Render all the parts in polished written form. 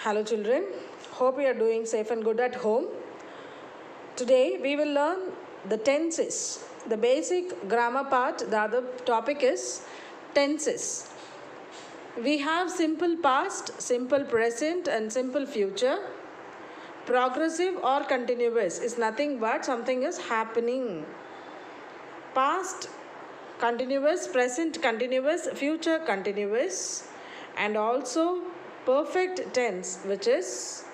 Hello children, hope you are doing safe and good at home. Today we will learn the tenses. The basic grammar part, the other topic is tenses. We have simple past, simple present and simple future. Progressive or continuous is nothing but something is happening. Past continuous, present continuous, future continuous, and also perfect tense, which is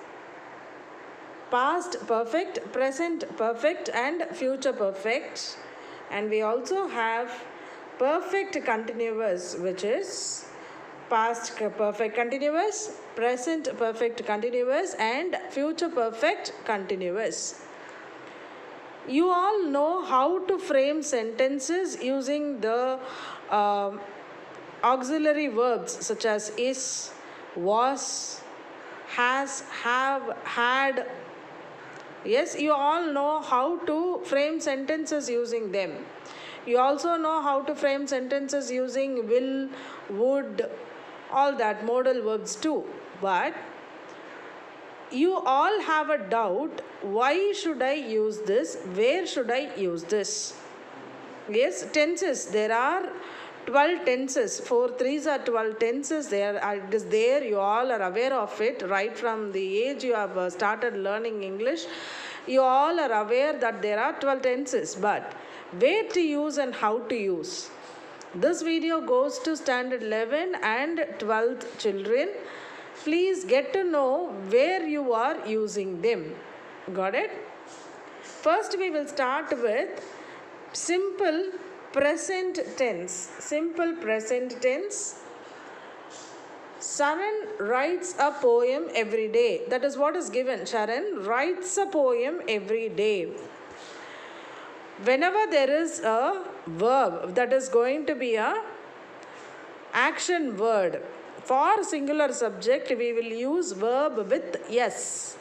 past perfect, present perfect and future perfect. And we also have perfect continuous, which is past perfect continuous, present perfect continuous and future perfect continuous. You all know how to frame sentences using the auxiliary verbs such as is, was, has, have, had. Yes, you all know how to frame sentences using them. You also know how to frame sentences using will, would, all that modal verbs too. But you all have a doubt, why should I use this? Where should I use this? Yes, tenses. There are 12 tenses. 4 3s are 12 tenses. It is there. You all are aware of it right from the age you have started learning English. You all are aware that there are 12 tenses. But where to use and how to use? This video goes to standard 11 and 12th children. Please get to know where you are using them. Got it? First we will start with simple present tense. Simple present tense. Sharan writes a poem every day. That is what is given. Sharan writes a poem every day. Whenever there is a verb that is going to be a action word, for singular subject we will use verb with yes.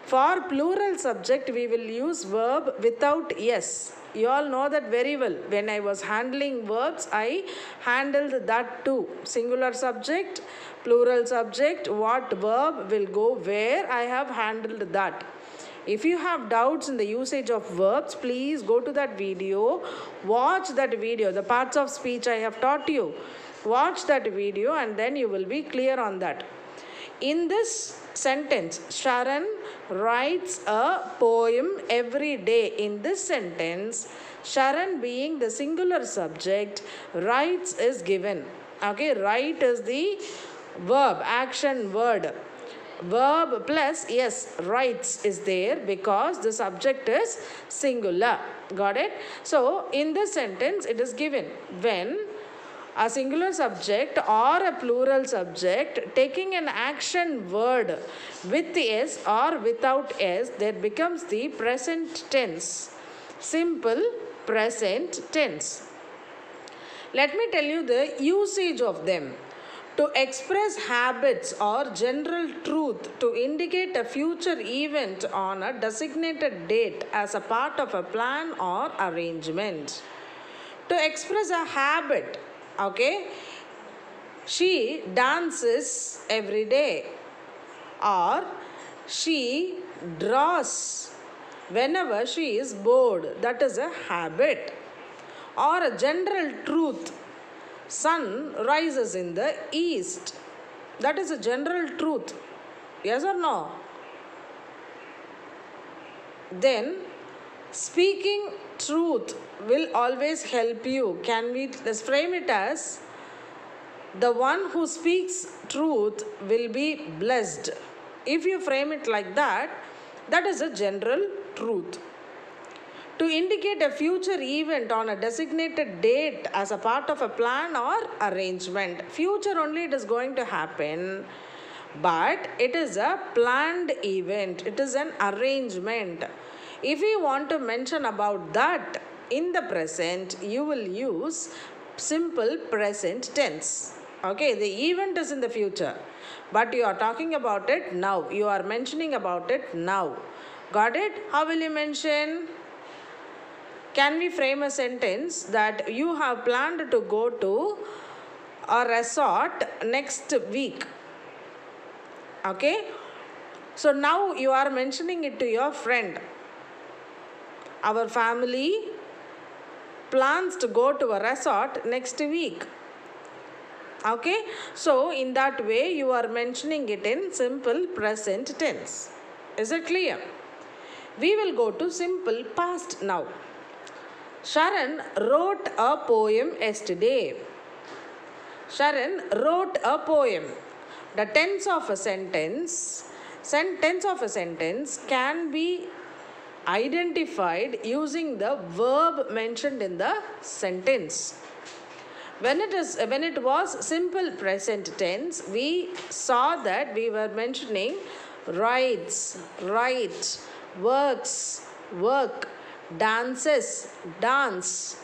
For plural subject we will use verb without yes. You all know that very well. When I was handling verbs, I handled that too. Singular subject, plural subject, what verb will go where, I have handled that. If you have doubts in the usage of verbs, please go to that video, watch that video, the parts of speech I have taught you. Watch that video and then you will be clear on that. In this sentence, Sharan writes a poem every day. In this sentence, Sharan being the singular subject, writes is given. Okay, write is the verb, action word. Verb plus yes, writes is there because the subject is singular. Got it? So, in this sentence, it is given when a singular subject or a plural subject taking an action word with s or without s, that becomes the present tense. Simple present tense. Let me tell you the usage of them. To express habits or general truth, to indicate a future event on a designated date as a part of a plan or arrangement. To express a habit, okay, she dances every day, or she draws whenever she is bored. That is a habit. Or a general truth, sun rises in the east. That is a general truth. Yes or no? Then speaking truth will always help you. Let's frame it as the one who speaks truth will be blessed. If you frame it like that, that is a general truth. To indicate a future event on a designated date as a part of a plan or arrangement. Future only it is going to happen, but it is a planned event. It is an arrangement. If you want to mention about that in the present, you will use simple present tense. Okay, the event is in the future, but you are talking about it now. You are mentioning about it now. Got it? How will you mention? Can we frame a sentence that you have planned to go to a resort next week? Okay? So now you are mentioning it to your friend. Our family plans to go to a resort next week. Okay? So in that way you are mentioning it in simple present tense. Is it clear? We will go to simple past now. Sharon wrote a poem yesterday. Sharon wrote a poem. The tense of a sentence can be identified using the verb mentioned in the sentence. When it was simple present tense, we saw that we were mentioning writes, write, works, work, dances, dance.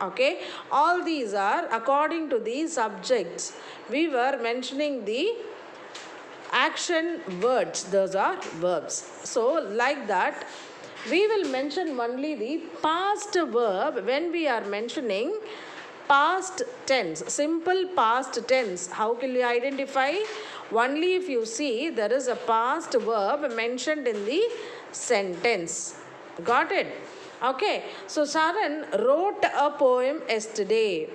Okay, all these are according to the subjects. We were mentioning the action words, those are verbs. So like that, we will mention only the past verb when we are mentioning past tense, simple past tense. How can you identify? Only if you see there is a past verb mentioned in the sentence. Got it? Okay. So Sharon wrote a poem yesterday.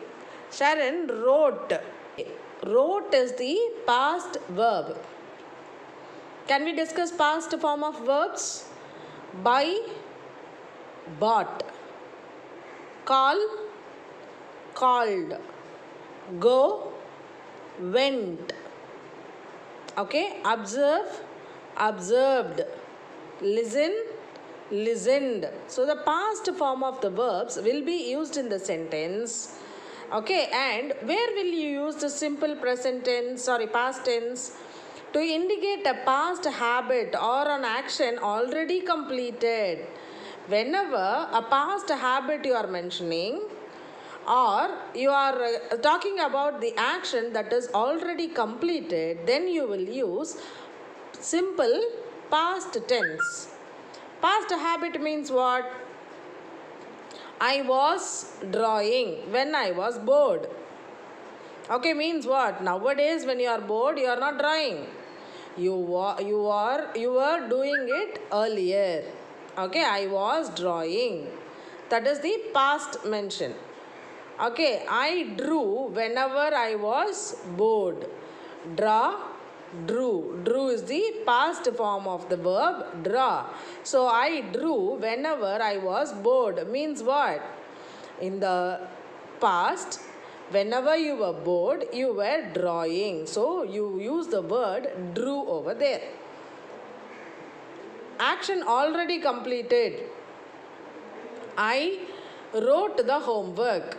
Sharon wrote. Wrote is the past verb. Can we discuss past form of verbs? Buy, bought. Call, called. Go, went. Okay, observe, observed. Listen, listened. So the past form of the verbs will be used in the sentence. Okay, and where will you use the simple present tense, past tense? To indicate a past habit or an action already completed. Whenever a past habit you are mentioning, or you are talking about the action that is already completed, then you will use simple past tense. Past habit means what? I was drawing when I was bored. Okay, means what? Nowadays when you are bored, you are not drawing. You were doing it earlier. Okay, I was drawing. That is the past mention. Okay, I drew whenever I was bored. Draw, drew. Drew is the past form of the verb draw. So I drew whenever I was bored. Means what? In the past, whenever you were bored, you were drawing. So you use the word drew over there. Action already completed. I wrote the homework.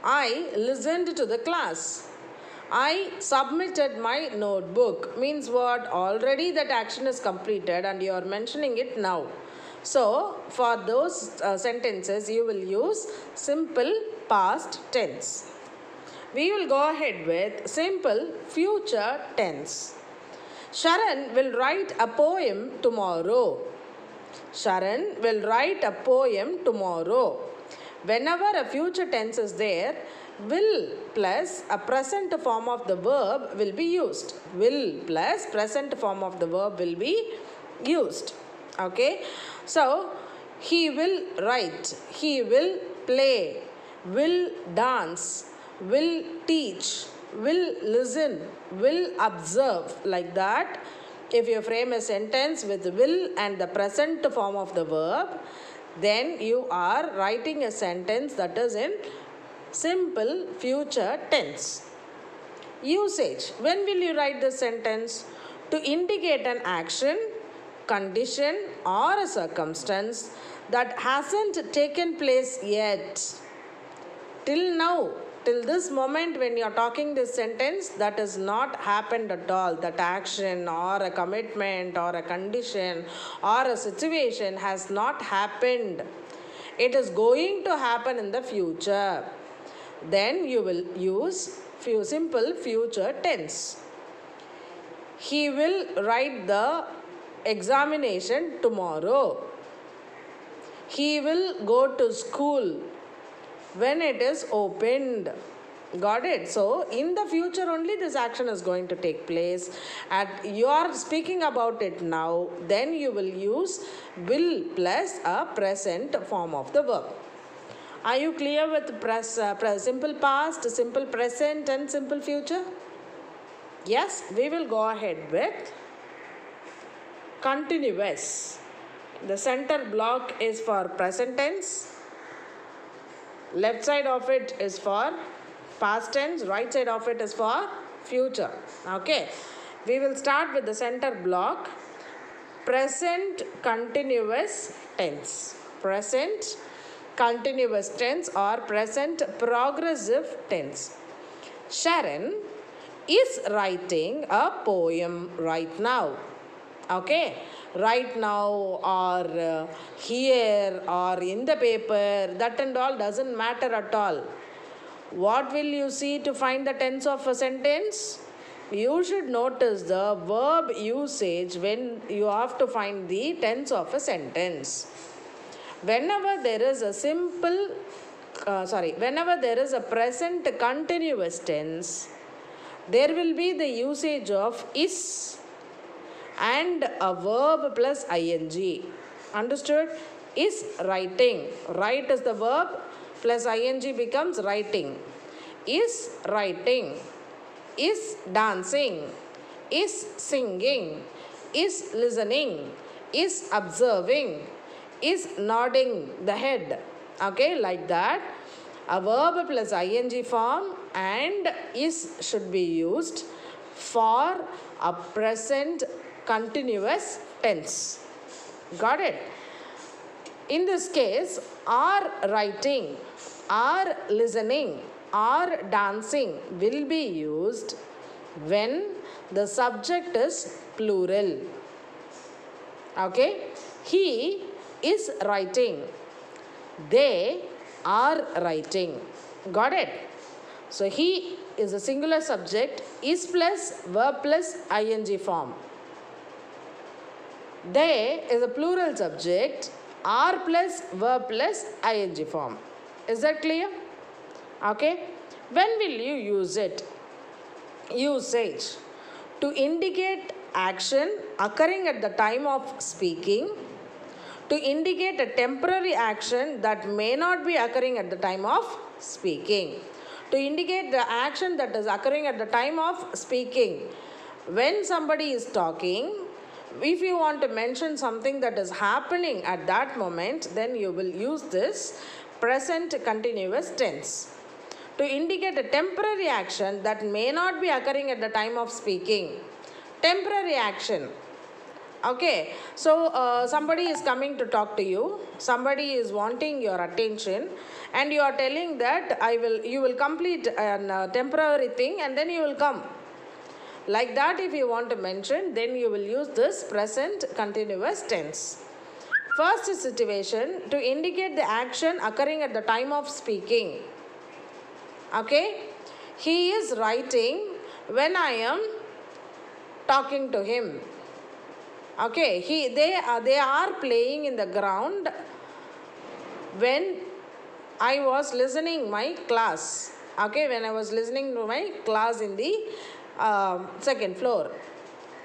I listened to the class. I submitted my notebook. Means what? Already that action is completed and you are mentioning it now. So for those sentences you will use simple past tense. We will go ahead with simple future tense. Sharon will write a poem tomorrow. Sharon will write a poem tomorrow. Whenever a future tense is there, will plus a present form of the verb will be used. Will plus present form of the verb will be used. Okay. So, he will write. He will play. Will dance. Will teach. Will listen. Will observe. Like that. If you frame a sentence with will and the present form of the verb, then you are writing a sentence that is in simple future tense. Usage. When will you write the sentence? To indicate an action, condition or a circumstance that hasn't taken place yet. Till now, till this moment when you are talking this sentence, that has not happened at all. That action or a commitment or a condition or a situation has not happened. It is going to happen in the future. Then you will use simple future tense. He will write the examination tomorrow. He will go to school when it is opened. Got it? So, in the future only this action is going to take place. And you are speaking about it now, then you will use will plus a present form of the verb. Are you clear with simple past, simple present and simple future? Yes, we will go ahead with continuous. The center block is for present tense. Left side of it is for past tense, right side of it is for future. Okay, we will start with the center block. Present continuous tense. Present continuous tense or present progressive tense. Sharon is writing a poem right now. Okay, right now or here or in the paper, that and all doesn't matter at all. What will you see to find the tense of a sentence? You should notice the verb usage when you have to find the tense of a sentence. Whenever there is a whenever there is a present continuous tense, there will be the usage of is and a verb plus ing. Understood? Is writing. Write is the verb plus ing becomes writing. Is writing. Is dancing. Is singing. Is listening. Is observing. Is nodding the head. Okay, like that. A verb plus ing form and is should be used for a present continuous tense. Got it? In this case, are writing, are listening, are dancing will be used when the subject is plural. Okay? He is writing. They are writing. Got it? So, he is a singular subject, is plus verb plus ing form. They is a plural subject, are plus verb plus ing form. Is that clear? Okay. When will you use it? Usage. To indicate action occurring at the time of speaking. To indicate a temporary action that may not be occurring at the time of speaking. To indicate the action that is occurring at the time of speaking. When somebody is talking, if you want to mention something that is happening at that moment, then you will use this present continuous tense. To indicate a temporary action that may not be occurring at the time of speaking. Temporary action. Okay, so somebody is coming to talk to you, somebody is wanting your attention, and you are telling that you will complete a temporary thing and then you will come. Like that, if you want to mention, then you will use this present continuous tense. First situation, to indicate the action occurring at the time of speaking. Okay, he is writing when I am talking to him. Okay, they are playing in the ground when I was listening my class. Okay, when I was listening to my class in the second floor.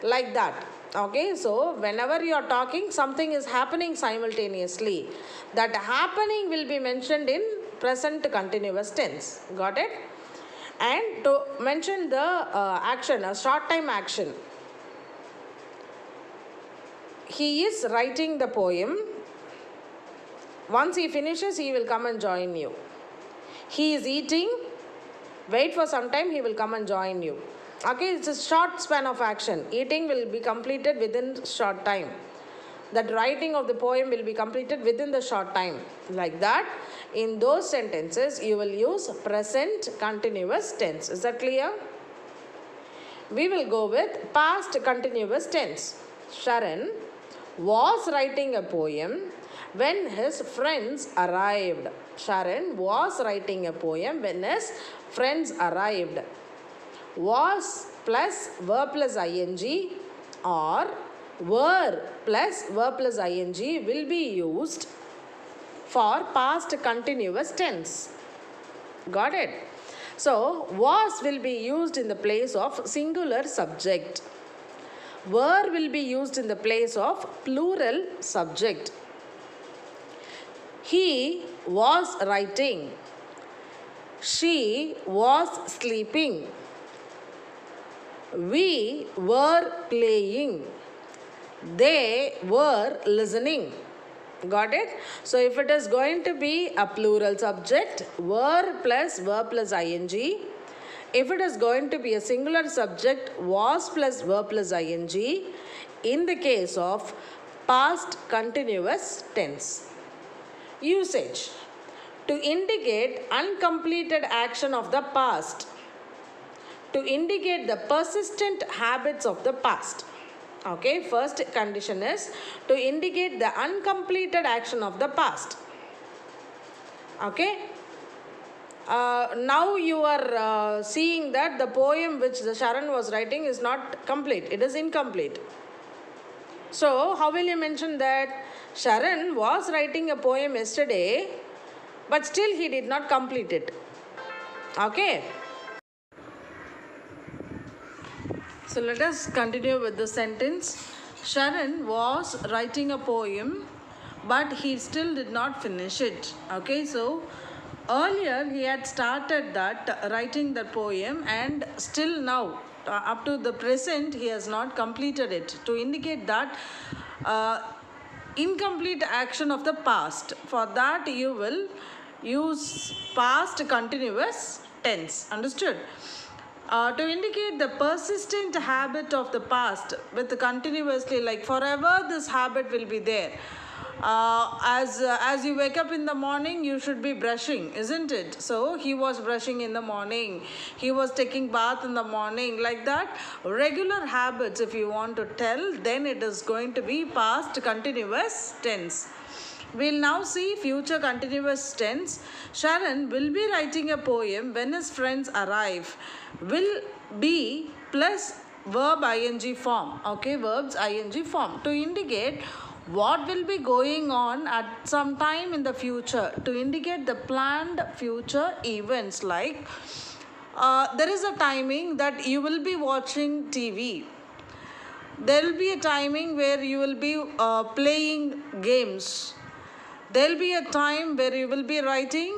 Like that. Okay, so whenever you are talking, something is happening simultaneously. That happening will be mentioned in present continuous tense. Got it? And to mention the action, a short time action. He is writing the poem. Once he finishes, he will come and join you. He is eating. Wait for some time, he will come and join you. Okay, it's a short span of action. Eating will be completed within short time. That writing of the poem will be completed within the short time. Like that, in those sentences, you will use present continuous tense. Is that clear? We will go with past continuous tense. Sharon was writing a poem when his friends arrived. Sharon was writing a poem when his friends arrived. Was plus verb plus ing or were plus verb plus ing will be used for past continuous tense. Got it? So, was will be used in the place of singular subject. Were will be used in the place of plural subject. He was writing. She was sleeping. We were playing. They were listening. Got it? So if it is going to be a plural subject, were plus verb plus ing. If it is going to be a singular subject, was plus verb plus ing. In the case of past continuous tense. Usage. To indicate uncompleted action of the past. To indicate the persistent habits of the past. Okay, first condition is to indicate the uncompleted action of the past. Okay. Now you are seeing that the poem which the Sharan was writing is not complete. It is incomplete. So, how will you mention that? Sharan was writing a poem yesterday, but still he did not complete it. Okay. So let us continue with the sentence. Sharan was writing a poem, but he still did not finish it. Okay, so earlier he had started that writing the poem, and still now up to the present he has not completed it, to indicate that incomplete action of the past. For that you will use past continuous tense. Understood? To indicate the persistent habit of the past with continuously, like forever this habit will be there. As you wake up in the morning, you should be brushing, isn't it? So he was brushing in the morning, he was taking bath in the morning, like that. Regular habits, if you want to tell, then it is going to be past continuous tense. We'll now see future continuous tense. Sharan will be writing a poem when his friends arrive. Will be plus verb ing form. Okay, verbs ing form. To indicate what will be going on at some time in the future. To indicate the planned future events, like there is a timing that you will be watching TV. There will be a timing where you will be playing games. There will be a time where you will be writing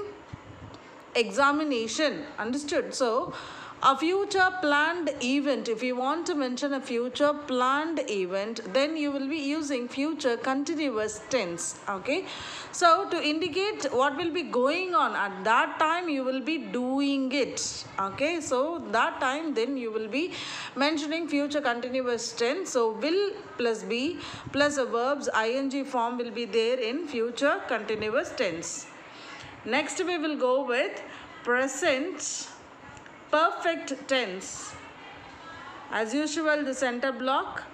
examination. Understood? So, a future planned event, if you want to mention a future planned event, then you will be using future continuous tense. Okay? So, to indicate what will be going on at that time, you will be doing it. Okay? So, that time then you will be mentioning future continuous tense. So, will plus be plus a verb's ing form will be there in future continuous tense. Next we will go with present perfect tense. As usual, the center block.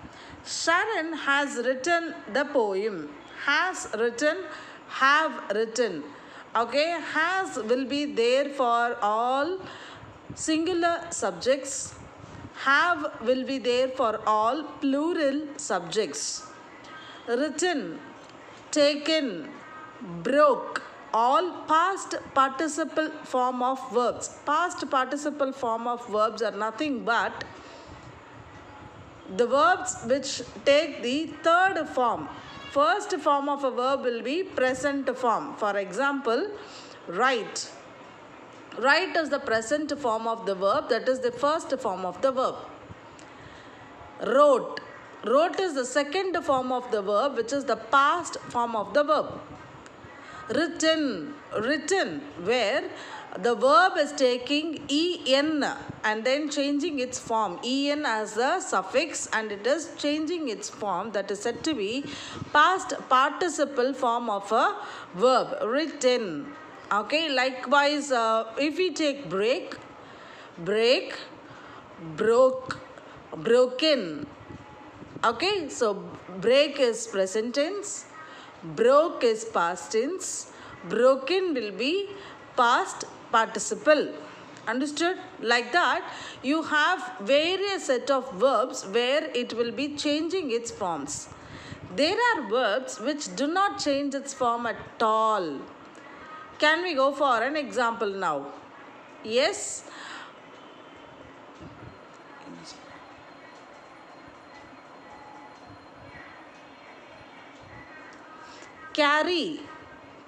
Sharan has written the poem. Has written, have written. Okay, has will be there for all singular subjects. Have will be there for all plural subjects. Written, taken, broke, all past participle form of verbs. Past participle form of verbs are nothing but the verbs which take the third form. First form of a verb will be present form. For example, write. Write is the present form of the verb, that is the first form of the verb. Wrote. Wrote is the second form of the verb, which is the past form of the verb. Written, written, where the verb is taking en and then changing its form, en as the suffix, and it is changing its form, that is said to be past participle form of a verb, written. Okay, likewise, if we take break, break, broke, broken. Okay, so break is present tense, broke is past tense, broken will be past participle. Understood? Like that, you have various set of verbs where it will be changing its forms. There are verbs which do not change its form at all. Can we go for an example now? Yes. Carry,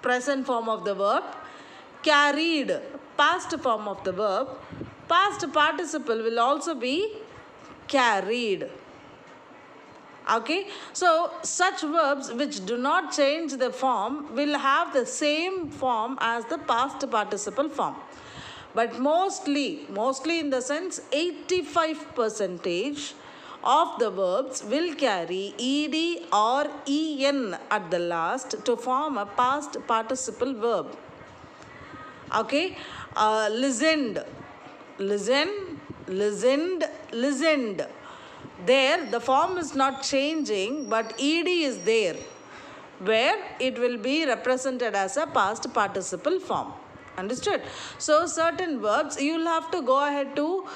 present form of the verb. Carried, past form of the verb. Past participle will also be carried. Okay, so such verbs which do not change the form will have the same form as the past participle form. But mostly in the sense 85% of the verbs will carry ed or en at the last to form a past participle verb. Okay, listened, listen, listened, listened. There the form is not changing, but ed is there, where it will be represented as a past participle form. Understood? So certain verbs you will have to go ahead to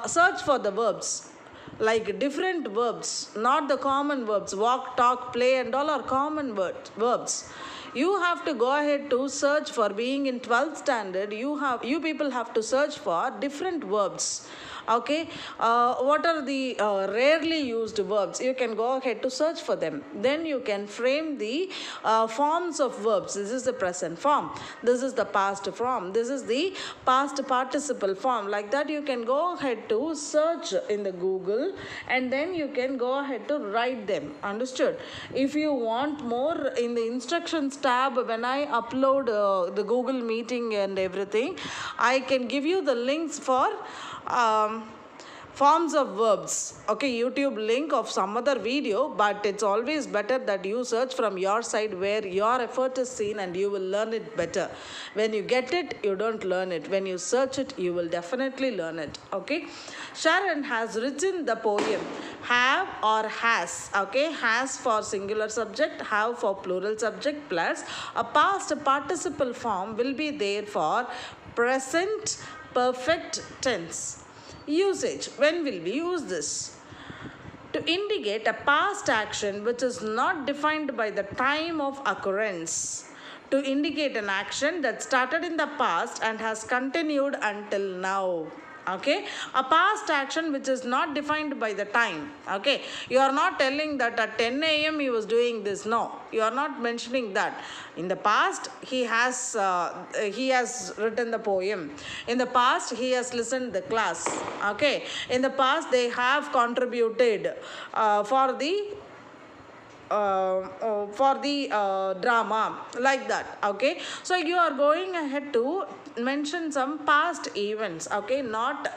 search for the verbs, like different verbs, not the common verbs. Walk, talk, play and all are common verbs. You have to go ahead to search for, being in 12th standard, you people have to search for different verbs. Okay, what are the rarely used verbs? You can go ahead to search for them. Then you can frame the forms of verbs. This is the present form, this is the past form, this is the past participle form. Like that you can go ahead to search in the Google, and then you can go ahead to write them. Understood? If you want more, in the instructions tab, when I upload the Google meeting and everything, I can give you the links for forms of verbs. Okay, YouTube link of some other video, but it's always better that you search from your side where your effort is seen, and you will learn it better. When you get it, you don't learn it. When you search it, you will definitely learn it. Okay, Sharon has written the poem. Have or has. Okay, has for singular subject, have for plural subject, plus a past participle form will be there for present perfect tense. Usage. When will we use this? To indicate a past action which is not defined by the time of occurrence. To indicate an action that started in the past and has continued until now. Okay, a past action which is not defined by the time. Okay, you are not telling that at 10 a.m. he was doing this. No, you are not mentioning that. In the past he has written the poem. In the past he has listened the class. Okay, in the past they have contributed for the drama, like that. Okay, so you are going ahead to mention some past events. Okay, not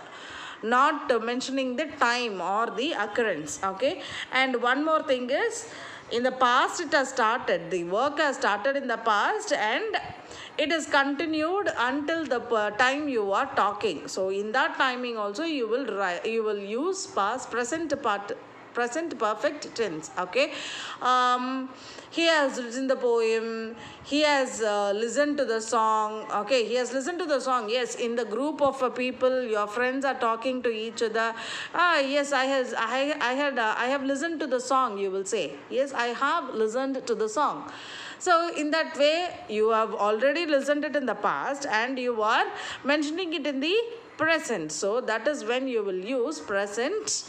mentioning the time or the occurrence. Okay, and one more thing is, in the past it has started, the work has started in the past and it is continued until the time you are talking. So in that timing also you will use present perfect tense. Okay, he has written the poem, he has listened to the song. Okay, he has listened to the song. Yes, in the group of people, your friends are talking to each other. Yes, I have listened to the song, you will say. Yes, I have listened to the song. So in that way you have already listened it in the past and you are mentioning it in the present. So that is when you will use present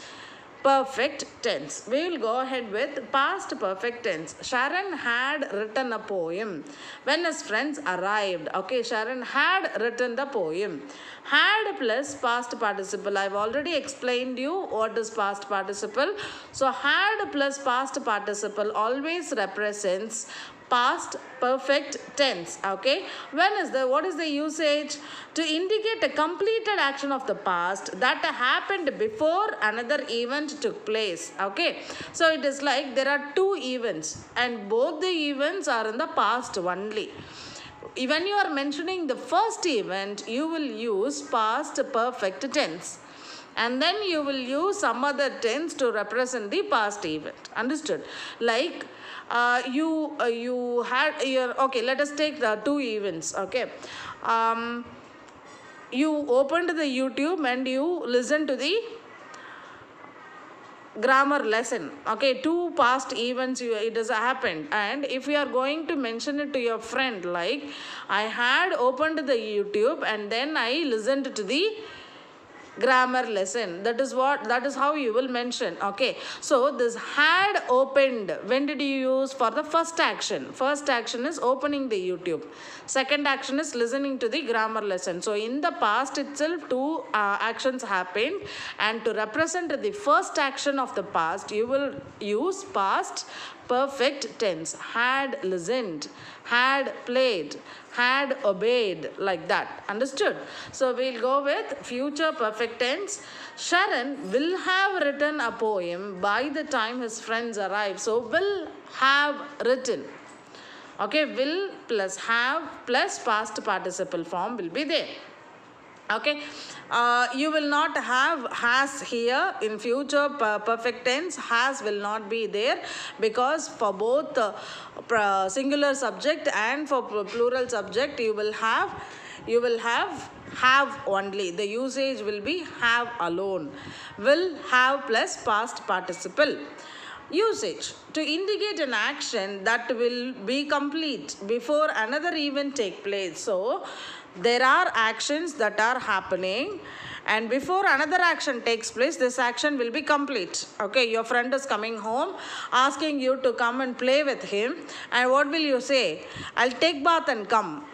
perfect tense. We will go ahead with past perfect tense. Sharon had written a poem when his friends arrived. Okay, Sharon had written the poem. Had plus past participle. I've already explained you what is past participle. So had plus past participle always represents past perfect tense. Okay, what is the usage? To indicate a completed action of the past that happened before another event took place. Okay, so it is like there are two events and both the events are in the past only. When you are mentioning the first event, you will use past perfect tense, and then you will use some other tense to represent the past event. Understood? Like you had your, okay, let us take the two events. Okay, you opened the YouTube and you listened to the grammar lesson. Okay, two past events it has happened, and if you are going to mention it to your friend, like I had opened the YouTube and then I listened to the grammar lesson, that is how you will mention. Okay, so this had opened, when did you use? For the first action. First action is opening the YouTube, second action is listening to the grammar lesson. So in the past itself two actions happened, and to represent the first action of the past you will use past perfect tense. Had listened, had played, had obeyed, like that. Understood? So we'll go with future perfect tense. Sharon will have written a poem by the time his friends arrive. So will have written. Okay, will plus have plus past participle form will be there. Okay, you will not have has here in future perfect tense. Has will not be there, because for both singular subject and for plural subject you will have only. The usage will be have alone. Will have plus past participle. Usage to indicate an action that will be complete before another event take place. So there are actions that are happening, and before another action takes place, this action will be complete. Okay, your friend is coming home asking you to come and play with him, and what will you say? I'll take bath and come.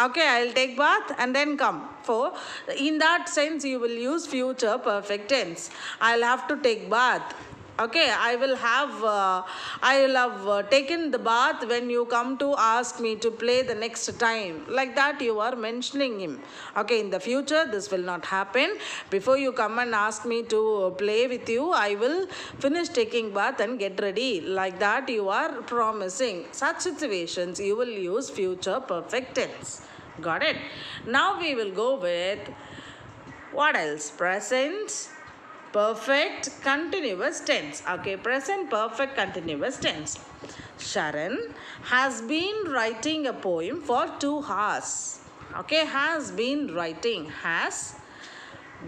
Okay, I'll take bath and then come. For in that sense you will use future perfect tense. I'll have to take bath. Okay, I will have taken the bath when you come to ask me to play the next time. Like that you are mentioning him. Okay, in the future this will not happen. Before you come and ask me to play with you, I will finish taking bath and get ready. Like that you are promising. Such situations you will use future perfect tense. Got it? Now we will go with what else? Present perfect continuous tense. Okay, present perfect continuous tense. Sharon has been writing a poem for 2 hours. Okay, has been writing. Has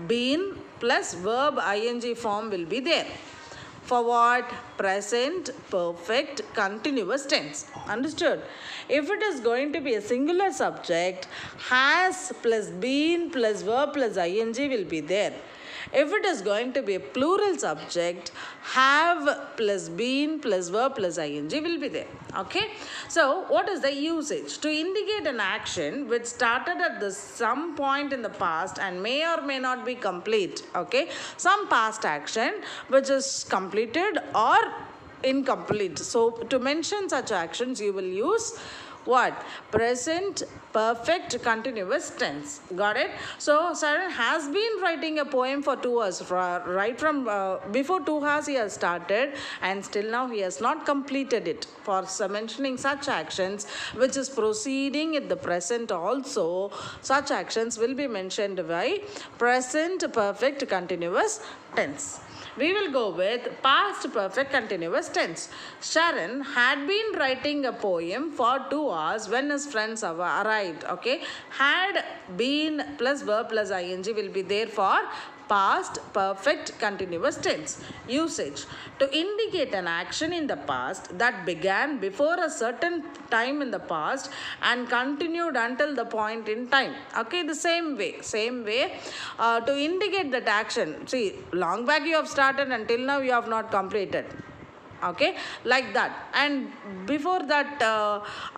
been plus verb ing form will be there. For what? Present perfect continuous tense. Understood? If it is going to be a singular subject, has plus been plus verb plus ing will be there. If it is going to be a plural subject, have plus been plus verb plus ing will be there. Okay. So what is the usage? To indicate an action which started at some point in the past and may or may not be complete. Okay. Some past action which is completed or incomplete. So to mention such actions you will use what? Present perfect continuous tense. Got it? So Sharon has been writing a poem for 2 hours. Right from before 2 hours he has started, and still now he has not completed it. For mentioning such actions which is proceeding in the present also, such actions will be mentioned by present perfect continuous tense. We will go with past perfect continuous tense. Sharon had been writing a poem for 2 hours when his friends arrived. Okay. Had been plus verb plus ing will be there for past perfect continuous tense. Usage. To indicate an action in the past that began before a certain time in the past and continued until the point in time. Okay, the same way. To indicate that action. See, long back you have started, until now you have not completed. Okay, like that. And before that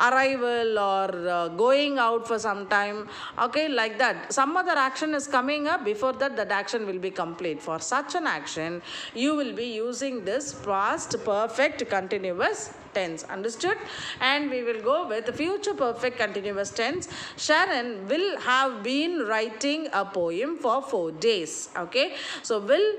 arrival or going out for some time, okay, like that, some other action is coming up. Before that, that action will be complete. For such an action you will be using this past perfect continuous tense. Understood? And we will go with future perfect continuous tense. Sharon will have been writing a poem for 4 days. Okay, so will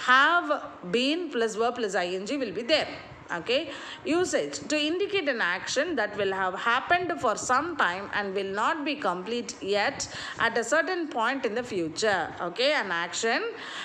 have been plus verb plus ing will be there. Okay, usage to indicate an action that will have happened for some time and will not be complete yet at a certain point in the future. Okay, an action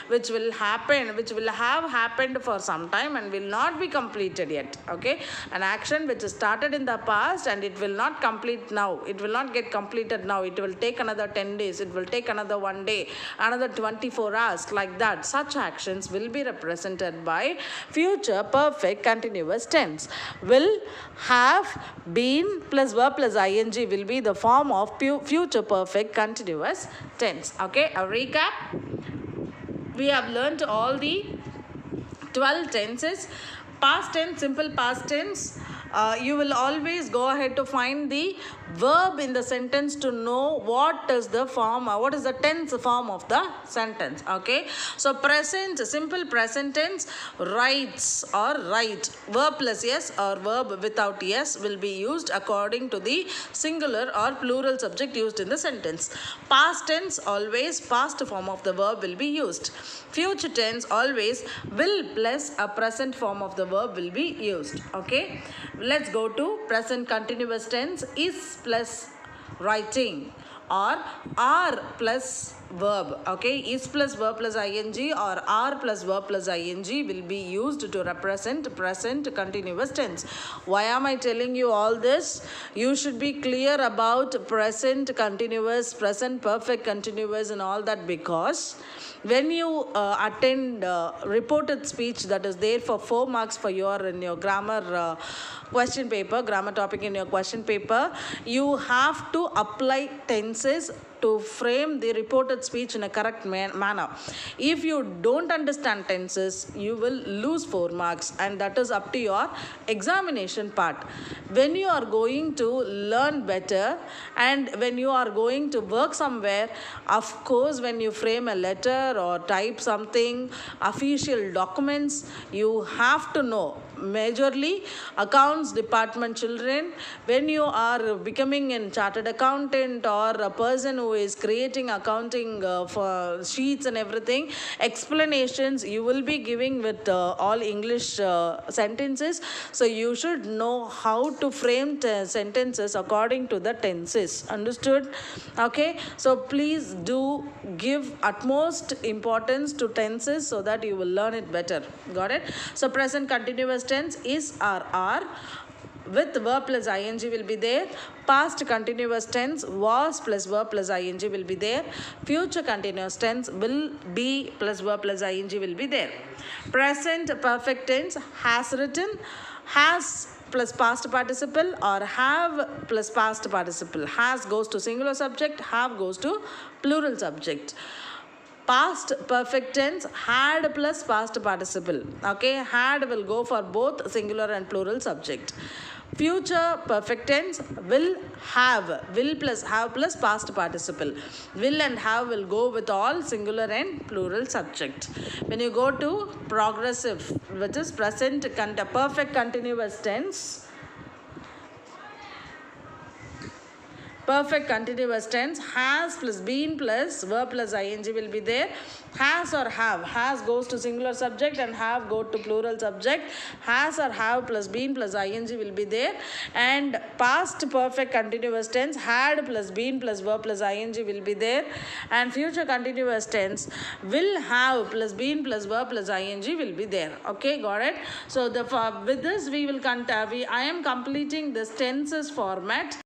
which will happen, which will have happened for some time and will not be completed yet. Okay, an action which started in the past and it will not complete now, it will not get completed now, it will take another 10 days, it will take another 1 day, another 24 hours, like that. Such actions will be represented by future perfect continuous tense. Will, have, been plus verb plus ing will be the form of future perfect continuous tense. Okay, a recap. We have learnt all the 12 tenses. Past tense, simple past tense. You will always go ahead to find the verb in the sentence to know what is the form, what is the tense form of the sentence. Okay, so present, simple present tense, writes or write, verb plus yes or verb without yes will be used according to the singular or plural subject used in the sentence. Past tense, always past form of the verb will be used. Future tense, always will plus a present form of the verb will be used. Okay, let's go to present continuous tense. Is plus writing or are plus verb. Okay, is plus verb plus ing or are plus verb plus ing will be used to represent present continuous tense. Why am I telling you all this? You should be clear about present continuous, present perfect continuous and all that, because when you attend reported speech that is there for 4 marks for in your grammar question paper, grammar topic in your question paper, you have to apply tenses to frame the reported speech in a correct manner. If you don't understand tenses, you will lose 4 marks, and that is up to your examination part. When you are going to learn better and when you are going to work somewhere, of course, when you frame a letter or type something, official documents, you have to know. Majorly accounts department children, when you are becoming a chartered accountant or a person who is creating accounting for sheets and everything, explanations you will be giving with all English sentences. So you should know how to frame sentences according to the tenses. Understood? Okay, so please do give utmost importance to tenses so that you will learn it better. Got it? So present continuous tense is or are with verb plus ing will be there. Past continuous tense was plus verb plus ing will be there. Future continuous tense will be plus verb plus ing will be there. Present perfect tense has written, has plus past participle or have plus past participle. Has goes to singular subject, have goes to plural subject. Past perfect tense had plus past participle. Okay, had will go for both singular and plural subject. Future perfect tense will plus have plus past participle. Will and have will go with all singular and plural subject. When you go to progressive, which is present perfect continuous tense, perfect continuous tense, has plus been plus verb plus ing will be there. Has or have, has goes to singular subject and have go to plural subject. Has or have plus been plus ing will be there. And past perfect continuous tense, had plus been plus verb plus ing will be there. And future continuous tense, will have plus been plus verb plus ing will be there. Okay, got it? So with this we will I am completing this tenses format.